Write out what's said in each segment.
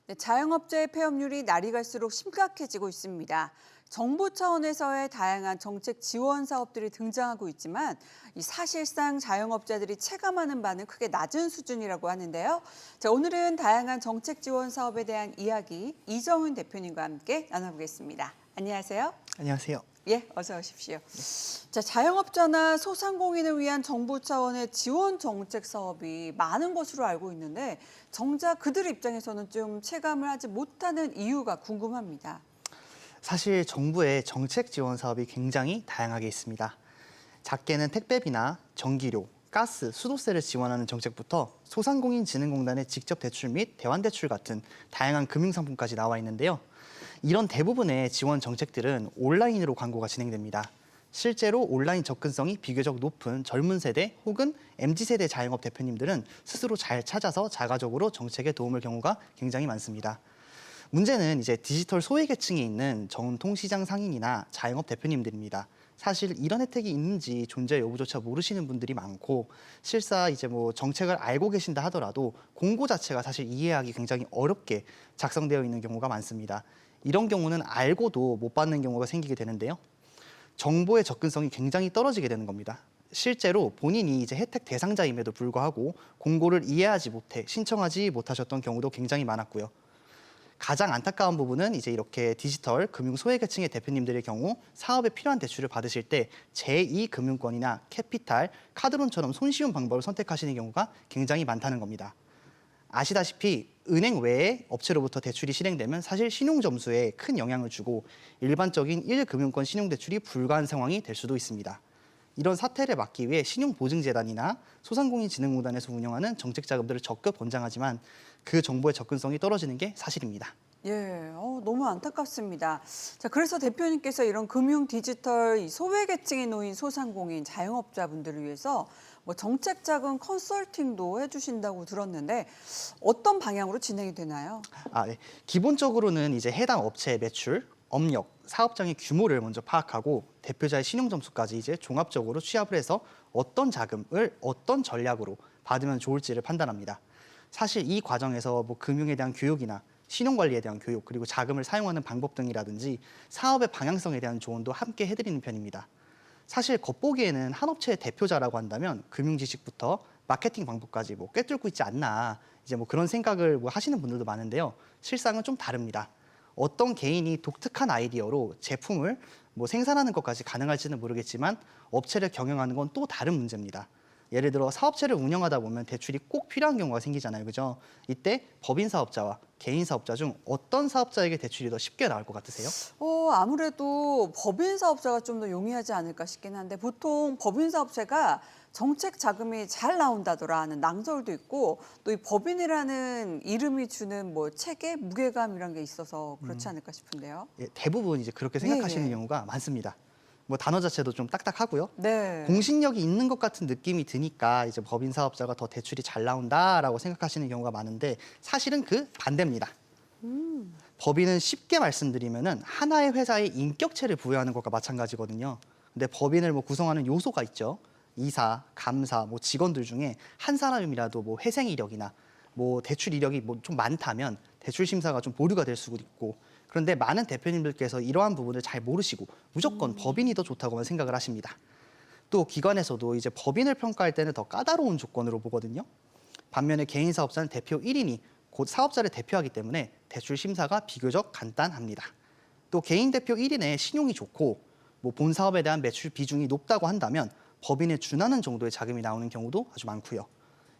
네, 자영업자의 폐업률이 날이 갈수록 심각해지고 있습니다. 정부 차원에서의 다양한 정책 지원 사업들이 등장하고 있지만 사실상 자영업자들이 체감하는 바는 크게 낮은 수준이라고 하는데요. 자, 오늘은 다양한 정책 지원 사업에 대한 이야기 이정훈 대표님과 함께 나눠보겠습니다. 안녕하세요. 안녕하세요. 예, 어서 오십시오. 자, 자영업자나 소상공인을 위한 정부 차원의 지원 정책 사업이 많은 것으로 알고 있는데 정작 그들 입장에서는 좀 체감을 하지 못하는 이유가 궁금합니다. 사실 정부의 정책 지원 사업이 굉장히 다양하게 있습니다. 작게는 택배비나 전기료, 가스, 수도세를 지원하는 정책부터 소상공인진흥공단의 직접 대출 및 대환대출 같은 다양한 금융상품까지 나와 있는데요. 이런 대부분의 지원 정책들은 온라인으로 광고가 진행됩니다. 실제로 온라인 접근성이 비교적 높은 젊은 세대 혹은 MZ세대 자영업 대표님들은 스스로 잘 찾아서 자가적으로 정책에 도움을 경우가 굉장히 많습니다. 문제는 이제 디지털 소외계층이 있는 전통시장 상인이나 자영업 대표님들입니다. 사실 이런 혜택이 있는지 존재 여부조차 모르시는 분들이 많고 실사 이제 뭐 정책을 알고 계신다 하더라도 공고 자체가 사실 이해하기 굉장히 어렵게 작성되어 있는 경우가 많습니다. 이런 경우는 알고도 못 받는 경우가 생기게 되는데요. 정보의 접근성이 굉장히 떨어지게 되는 겁니다. 실제로 본인이 이제 혜택 대상자임에도 불구하고 공고를 이해하지 못해 신청하지 못하셨던 경우도 굉장히 많았고요. 가장 안타까운 부분은 이제 이렇게 디지털 금융 소외계층의 대표님들의 경우 사업에 필요한 대출을 받으실 때 제2금융권이나 캐피탈, 카드론처럼 손쉬운 방법을 선택하시는 경우가 굉장히 많다는 겁니다. 아시다시피 은행 외에 업체로부터 대출이 실행되면 사실 신용 점수에 큰 영향을 주고 일반적인 1금융권 신용대출이 불가한 상황이 될 수도 있습니다. 이런 사태를 막기 위해 신용보증재단이나 소상공인진흥공단에서 운영하는 정책 자금들을 적극 권장하지만 그 정보의 접근성이 떨어지는 게 사실입니다. 예, 너무 안타깝습니다. 자, 그래서 대표님께서 이런 금융 디지털 이 소외계층에 놓인 소상공인 자영업자분들을 위해서 뭐 정책 자금 컨설팅도 해주신다고 들었는데 어떤 방향으로 진행이 되나요? 네. 기본적으로는 이제 해당 업체의 매출, 업력, 사업장의 규모를 먼저 파악하고 대표자의 신용 점수까지 이제 종합적으로 취합을 해서 어떤 자금을 어떤 전략으로 받으면 좋을지를 판단합니다. 사실 이 과정에서 뭐 금융에 대한 교육이나 신용관리에 대한 교육, 그리고 자금을 사용하는 방법 등이라든지 사업의 방향성에 대한 조언도 함께 해드리는 편입니다. 사실 겉보기에는 한 업체의 대표자라고 한다면 금융 지식부터 마케팅 방법까지 뭐 꿰뚫고 있지 않나 이제 뭐 그런 생각을 뭐 하시는 분들도 많은데요. 실상은 좀 다릅니다. 어떤 개인이 독특한 아이디어로 제품을 뭐 생산하는 것까지 가능할지는 모르겠지만 업체를 경영하는 건 또 다른 문제입니다. 예를 들어 사업체를 운영하다 보면 대출이 꼭 필요한 경우가 생기잖아요. 그죠? 이때 법인 사업자와 개인 사업자 중 어떤 사업자에게 대출이 더 쉽게 나올 것 같으세요? 아무래도 법인 사업자가 좀 더 용이하지 않을까 싶긴 한데 보통 법인 사업체가 정책 자금이 잘 나온다더라 하는 낭설도 있고 또 이 법인이라는 이름이 주는 뭐 체계, 무게감이란 게 있어서 그렇지 않을까 싶은데요. 예, 대부분 이제 그렇게 예, 생각하시는 예. 경우가 많습니다. 뭐 단어 자체도 좀 딱딱하고요. 네. 공신력이 있는 것 같은 느낌이 드니까 이제 법인 사업자가 더 대출이 잘 나온다라고 생각하시는 경우가 많은데 사실은 그 반대입니다. 법인은 쉽게 말씀드리면은 하나의 회사의 인격체를 부여하는 것과 마찬가지거든요. 근데 법인을 뭐 구성하는 요소가 있죠. 이사, 감사, 뭐 직원들 중에 한 사람이라도 뭐 회생 이력이나 뭐 대출 이력이 뭐 좀 많다면 대출 심사가 좀 보류가 될 수도 있고 그런데 많은 대표님들께서 이러한 부분을 잘 모르시고 무조건 법인이 더 좋다고만 생각을 하십니다. 또 기관에서도 이제 법인을 평가할 때는 더 까다로운 조건으로 보거든요. 반면에 개인 사업자는 대표 1인이 곧 사업자를 대표하기 때문에 대출 심사가 비교적 간단합니다. 또 개인 대표 1인의 신용이 좋고 뭐 본 사업에 대한 매출 비중이 높다고 한다면 법인에 준하는 정도의 자금이 나오는 경우도 아주 많고요.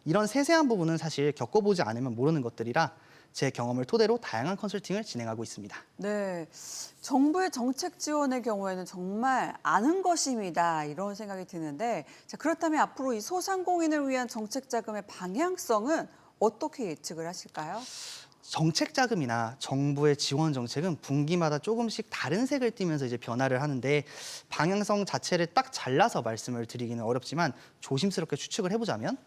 이런 세세한 부분은 사실 겪어보지 않으면 모르는 것들이라 제 경험을 토대로 다양한 컨설팅을 진행하고 있습니다. 네. 정부의 정책 지원의 경우에는 정말 아는 것임이다 이런 생각이 드는데 자, 그렇다면 앞으로 이 소상공인을 위한 정책 자금의 방향성은 어떻게 예측을 하실까요? 정책 자금이나 정부의 지원 정책은 분기마다 조금씩 다른 색을 띠면서 이제 변화를 하는데 방향성 자체를 딱 잘라서 말씀을 드리기는 어렵지만 조심스럽게 추측을 해보자면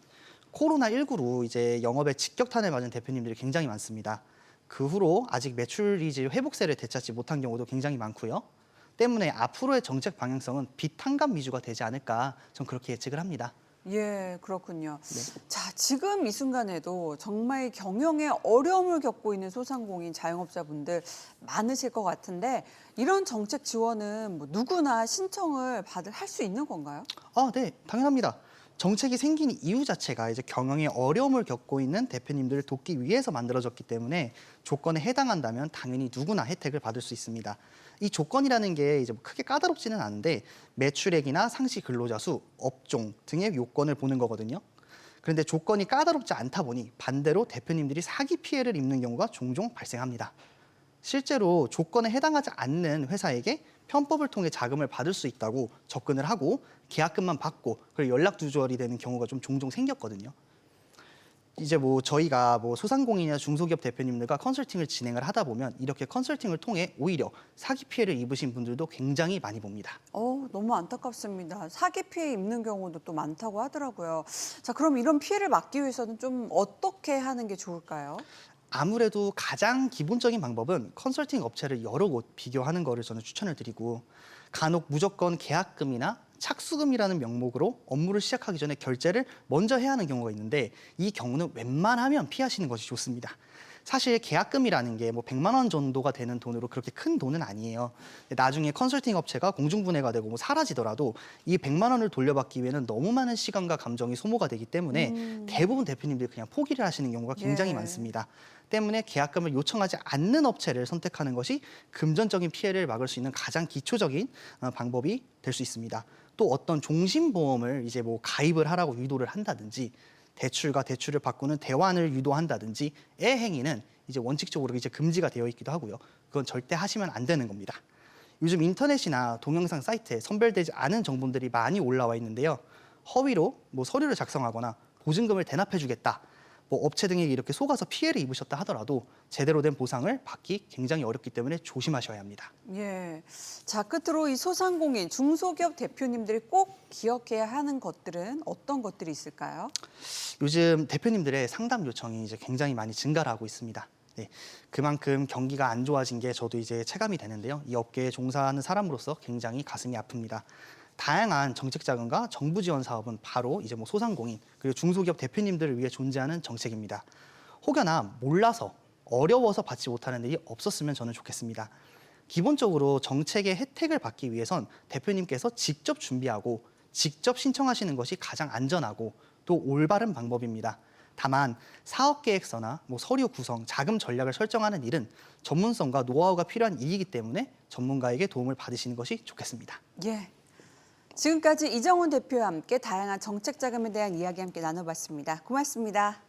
코로나19로 이제 영업에 직격탄을 맞은 대표님들이 굉장히 많습니다. 그 후로 아직 매출이 이제 회복세를 되찾지 못한 경우도 굉장히 많고요. 때문에 앞으로의 정책 방향성은 빚 탕감 위주가 되지 않을까 전 그렇게 예측을 합니다. 예, 그렇군요. 네. 자, 지금 이 순간에도 정말 경영에 어려움을 겪고 있는 소상공인 자영업자분들 많으실 것 같은데 이런 정책 지원은 뭐 누구나 신청을 할 수 있는 건가요? 네, 당연합니다. 정책이 생긴 이유 자체가 이제 경영에 어려움을 겪고 있는 대표님들을 돕기 위해서 만들어졌기 때문에 조건에 해당한다면 당연히 누구나 혜택을 받을 수 있습니다. 이 조건이라는 게 이제 뭐 크게 까다롭지는 않은데 매출액이나 상시 근로자 수, 업종 등의 요건을 보는 거거든요. 그런데 조건이 까다롭지 않다 보니 반대로 대표님들이 사기 피해를 입는 경우가 종종 발생합니다. 실제로 조건에 해당하지 않는 회사에게 편법을 통해 자금을 받을 수 있다고 접근을 하고 계약금만 받고 그리고 연락 두절이 되는 경우가 좀 종종 생겼거든요. 이제 뭐 저희가 뭐 소상공인이나 중소기업 대표님들과 컨설팅을 진행을 하다 보면 이렇게 컨설팅을 통해 오히려 사기 피해를 입으신 분들도 굉장히 많이 봅니다. 너무 안타깝습니다. 사기 피해 입는 경우도 또 많다고 하더라고요. 자, 그럼 이런 피해를 막기 위해서는 좀 어떻게 하는 게 좋을까요? 아무래도 가장 기본적인 방법은 컨설팅 업체를 여러 곳 비교하는 거를 저는 추천을 드리고 간혹 무조건 계약금이나 착수금이라는 명목으로 업무를 시작하기 전에 결제를 먼저 해야 하는 경우가 있는데 이 경우는 웬만하면 피하시는 것이 좋습니다. 사실 계약금이라는 게 뭐 100만 원 정도가 되는 돈으로 그렇게 큰 돈은 아니에요. 나중에 컨설팅 업체가 공중분해가 되고 뭐 사라지더라도 이 100만 원을 돌려받기 위해는 너무 많은 시간과 감정이 소모가 되기 때문에 대부분 대표님들이 그냥 포기를 하시는 경우가 굉장히 예. 많습니다. 때문에 계약금을 요청하지 않는 업체를 선택하는 것이 금전적인 피해를 막을 수 있는 가장 기초적인 방법이 될 수 있습니다. 또 어떤 종신보험을 이제 뭐 가입을 하라고 유도를 한다든지 대출과 대출을 바꾸는 대환을 유도한다든지의 행위는 이제 원칙적으로 이제 금지가 되어 있기도 하고요. 그건 절대 하시면 안 되는 겁니다. 요즘 인터넷이나 동영상 사이트에 선별되지 않은 정보들이 많이 올라와 있는데요. 허위로 뭐 서류를 작성하거나 보증금을 대납해주겠다. 뭐 업체 등에게 이렇게 속아서 피해를 입으셨다 하더라도 제대로 된 보상을 받기 굉장히 어렵기 때문에 조심하셔야 합니다. 예. 자, 끝으로 이 소상공인, 중소기업 대표님들이 꼭 기억해야 하는 것들은 어떤 것들이 있을까요? 요즘 대표님들의 상담 요청이 이제 굉장히 많이 증가를 하고 있습니다. 네, 그만큼 경기가 안 좋아진 게 저도 이제 체감이 되는데요. 이 업계에 종사하는 사람으로서 굉장히 가슴이 아픕니다. 다양한 정책 자금과 정부 지원 사업은 바로 이제 뭐 소상공인 그리고 중소기업 대표님들을 위해 존재하는 정책입니다. 혹여나 몰라서 어려워서 받지 못하는 일이 없었으면 저는 좋겠습니다. 기본적으로 정책의 혜택을 받기 위해선 대표님께서 직접 준비하고 직접 신청하시는 것이 가장 안전하고 또 올바른 방법입니다. 다만 사업계획서나 뭐 서류 구성, 자금 전략을 설정하는 일은 전문성과 노하우가 필요한 일이기 때문에 전문가에게 도움을 받으시는 것이 좋겠습니다. 예. 지금까지 이정훈 대표와 함께 다양한 정책 자금에 대한 이야기 함께 나눠봤습니다. 고맙습니다.